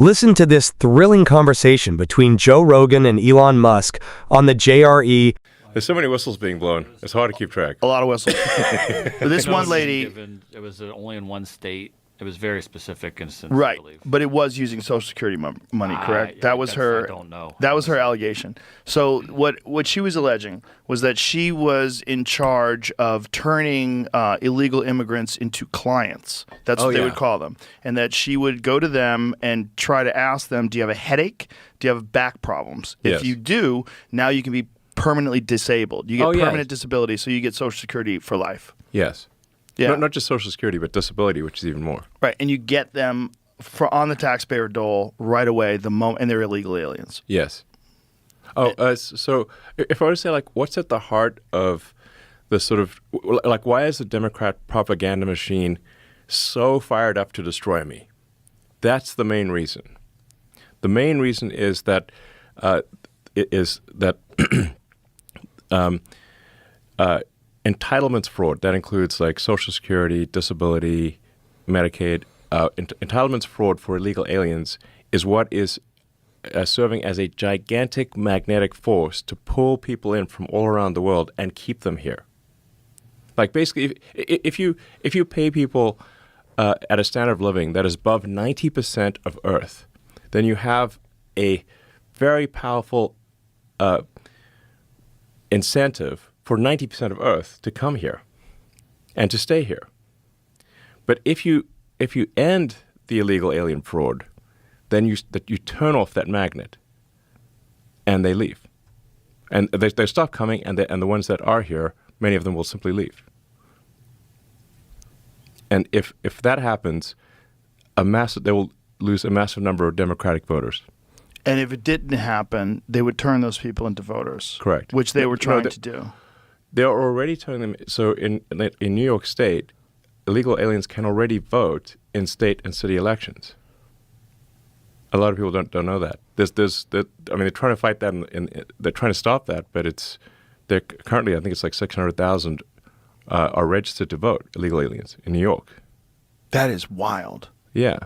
Listen to this thrilling conversation between Joe Rogan and Elon Musk on the JRE. There's so many whistles being blown. It's hard to keep track. A lot of whistles. But this one lady... It was only in one state. It was very specific instance, Right, I believe. but it was using Social Security money, correct? That was her. I don't know. That was her allegation. So what she was alleging was that she was in charge of turning illegal immigrants into clients. That's what they would call them, and that she would go to them and try to ask them, "Do you have a headache? Do you have back problems? If you do, now you can be permanently disabled. You get permanent disability, so you get Social Security for life." Yes. Yeah. Not just Social Security, but disability, which is even more. Right, and you get them on the taxpayer dole right away the moment, and they're illegal aliens. Yes. Oh, so if I were to say, like, what's at the heart of the sort of, like, why is the Democrat propaganda machine so fired up to destroy me? That's the main reason. The main reason is that entitlements fraud, that includes like Social Security, disability, Medicaid, entitlements fraud for illegal aliens is what is serving as a gigantic magnetic force to pull people in from all around the world and keep them here. Like basically, if you pay people at a standard of living that is above 90% of Earth, then you have a very powerful incentive for 90% of Earth to come here and to stay here. But if you end the illegal alien fraud, then you turn off that magnet, and they leave, and they stop coming, and the ones that are here, many of them will simply leave. And if that happens, they will lose a massive number of Democratic voters. And if it didn't happen, they would turn those people into voters. Correct. Which they were trying to do. They're already turning them. So in New York State, illegal aliens can already vote in state and city elections. A lot of people don't know that. They're trying to fight that, they're trying to stop that, but they're currently, I think it's like 600,000 are registered to vote, illegal aliens in New York. That is wild. Yeah.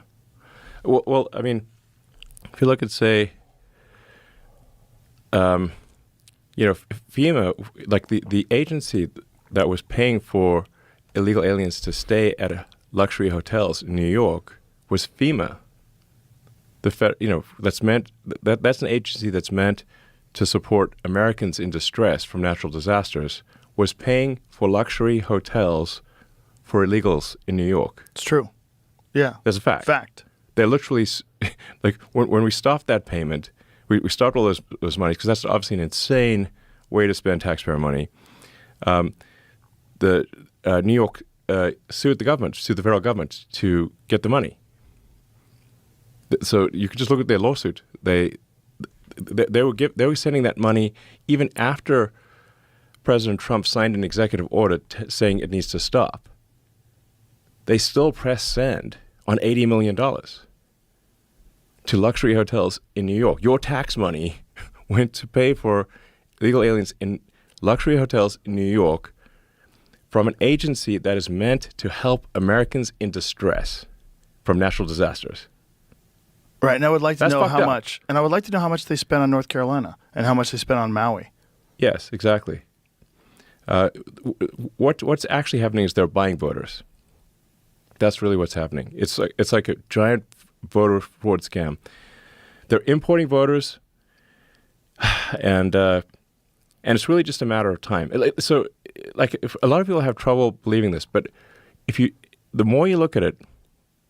Well, I mean, if you look at, say, FEMA, like the agency that was paying for illegal aliens to stay at luxury hotels in New York was FEMA. That's an agency that's meant to support Americans in distress from natural disasters, was paying for luxury hotels for illegals in New York. It's true. Yeah. That's a fact. Fact. They're literally, like, when we stopped that payment, we stopped all those monies, because that's obviously an insane way to spend taxpayer money. The New York sued the federal government to get the money. So you could just look at their lawsuit. They were sending that money even after President Trump signed an executive order saying it needs to stop. They still press send on $80 million to luxury hotels in New York. Your tax money went to pay for illegal aliens in luxury hotels in New York from an agency that is meant to help Americans in distress from natural disasters. Right, and I would like to know how up. much. And I would like to know how much they spent on North Carolina and how much they spent on Maui. Yes, exactly. What's actually happening is they're buying voters. That's really what's happening. It's like a giant voter fraud scam. They're importing voters, and it's really just a matter of time. So, like, if a lot of people have trouble believing this, but the more you look at it,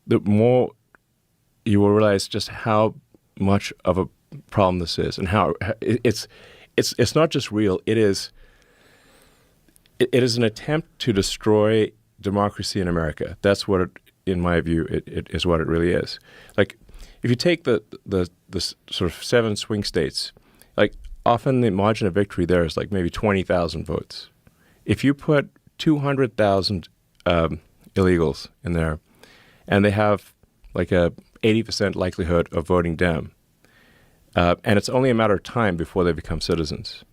the more you will realize just how much of a problem this is, and how it's not just real. It is an attempt to destroy democracy in America. That's what, in my view, it is what it really is. Like, if you take the sort of 7 swing states, like, often the margin of victory there is like maybe 20,000 votes. If you put 200,000 illegals in there, and they have like a 80% likelihood of voting Dem, and it's only a matter of time before they become citizens,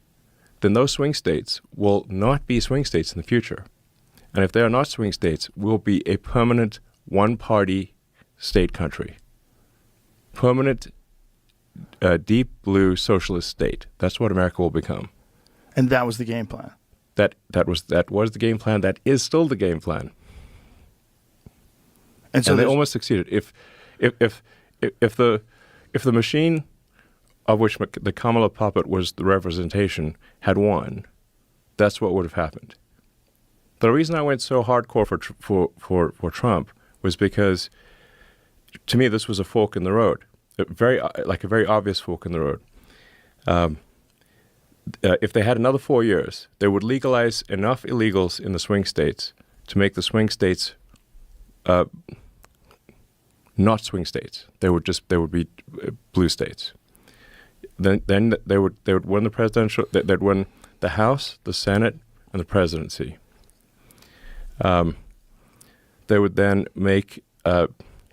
then those swing states will not be swing states in the future. And if they are not swing states, we'll be a permanent one-party state country. permanent, deep blue socialist state. That's what America will become. And that was the game plan. That was the game plan. That is still the game plan. And so they almost succeeded. If the machine of which the Kamala puppet was the representation had won, that's what would have happened. The reason I went so hardcore for Trump was because, to me, this was a fork in the road, a very obvious fork in the road. If they had another 4 years, they would legalize enough illegals in the swing states to make the swing states not swing states. They would be blue states. Then they would win the presidential. They'd win the House, the Senate, and the presidency. They would then make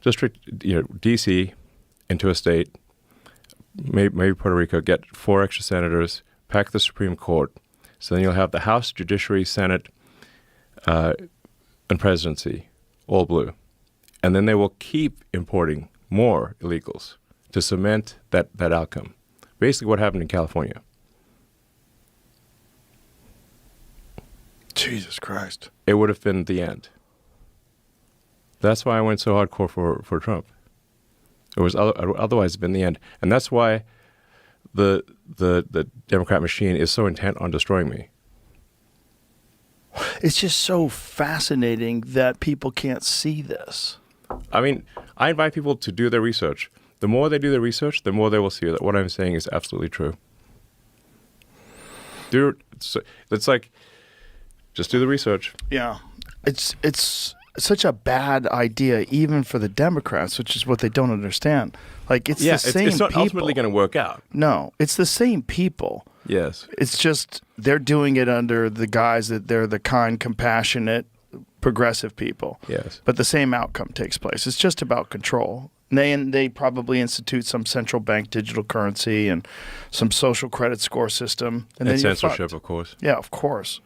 district, D.C. into a state. Maybe Puerto Rico, get 4 extra senators, pack the Supreme Court. So then you'll have the House, Judiciary, Senate, and presidency, all blue. And then they will keep importing more illegals to cement that outcome. Basically what happened in California. Jesus Christ. It would have been the end. That's why I went so hardcore for Trump. It was otherwise been the end. And that's why the Democrat machine is so intent on destroying me. It's just so fascinating that people can't see this. I mean, I invite people to do their research. The more they do their research, the more they will see that what I'm saying is absolutely true. It's like, just do the research. Yeah. It's such a bad idea, even for the Democrats, which is what they don't understand. Like, it's the same people. It's not ultimately going to work out. No, it's the same people. Yes. It's just they're doing it under the guise that they're the kind, compassionate, progressive people. Yes. But the same outcome takes place. It's just about control. And they probably institute some central bank digital currency and some social credit score system. And then censorship, of course. Yeah, of course.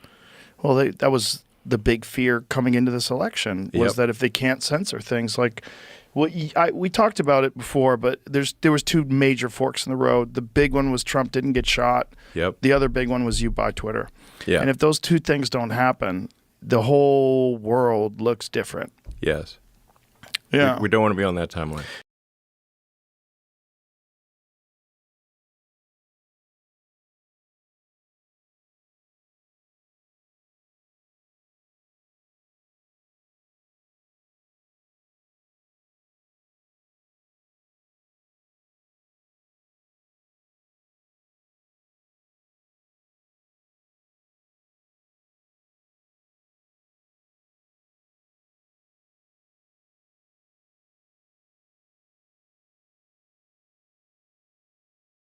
Well, that was the big fear coming into this election, was that if they can't censor things like we talked about it before, but there was 2 major forks in the road. The big one was Trump didn't get shot. Yep. The other big one was you buy Twitter. Yeah. And if those 2 things don't happen, the whole world looks different. Yes. Yeah. We don't want to be on that timeline.